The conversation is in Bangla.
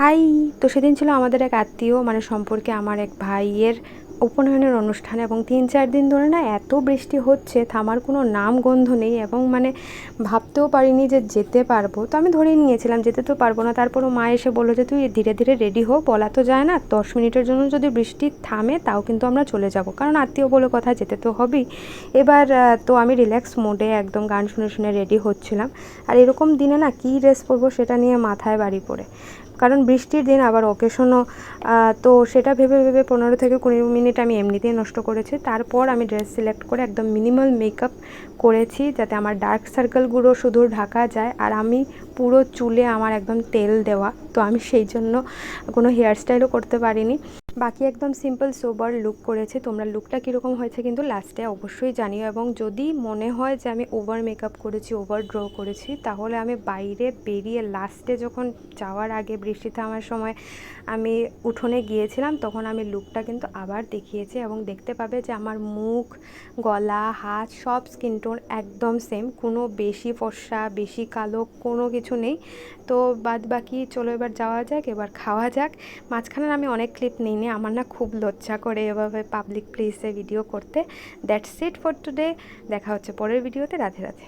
হাই। তো সেদিন ছিল আমাদের এক আত্মীয় মানে সম্পর্কে আমার এক ভাইয়ের উপনয়নের অনুষ্ঠান, এবং 3-4 দিন ধরে না এত বৃষ্টি হচ্ছে, থামার কোনো নাম গন্ধ নেই। এবং মানে ভাবতেও পারিনি যে যেতে পারবো। তো আমি ধরেই নিয়েছিলাম যেতে তো পারবো না। তারপরও মা এসে বললো যে তুই ধীরে ধীরে রেডি হো, বলা তো যায় না, 10 মিনিটের জন্য যদি বৃষ্টি থামে তাও কিন্তু আমরা চলে যাব, কারণ আত্মীয় বলে কথা, যেতে তো হবেই। এবার তো আমি রিল্যাক্স মোডে একদম গান শুনে শুনে রেডি হচ্ছিলাম। আর এরকম দিনে না কী ড্রেস পরবো সেটা নিয়ে মাথায় বাড়ি পড়ে, কারণ বৃষ্টির দিন, আবার অকেশনও। তো সেটা ভেবে ভেবে 15 থেকে 20 মিনিট আমি এমনিতেই নষ্ট করেছি। তারপর আমি ড্রেস সিলেক্ট করে একদম মিনিমাল মেকআপ করেছি, যাতে আমার ডার্ক সার্কেলগুলো শুধু ঢাকা যায়। আর আমি পুরো চুলে আমার একদম তেল দেওয়া, তো আমি সেই জন্য কোনো হেয়ারস্টাইলও করতে পারিনি। বাকি একদম সিম্পল সোবার লুক করেছি। তোমরা লুকটা কীরকম হয়েছে কিন্তু লাস্টে অবশ্যই জানিও। এবং যদি মনে হয় যে আমি ওভার মেকআপ করেছি, ওভার ড্র করেছি, তাহলে আমি বাইরে বেরিয়ে লাস্টে যখন যাওয়ার আগে বৃষ্টি থামার সময় আমি উঠোনে গিয়েছিলাম, তখন আমি লুকটা কিন্তু আবার দেখিয়েছি। এবং দেখতে পাবে যে আমার মুখ, গলা, হাত সব স্কিন টোন একদম সেম, কোনো বেশি ফর্সা বেশি কালো কোনো কিছু নেই। তো বাদ বাকি চলো এবার যাওয়া যাক, এবার খাওয়া যাক। মাঝখানে আমি অনেক ক্লিপ নিইনি, আমার না খুব লজ্জা করে এভাবে পাবলিক প্লেসে ভিডিও করতে। That's it for today. দেখা হচ্ছে পরের ভিডিওতে। রাধে রাধে।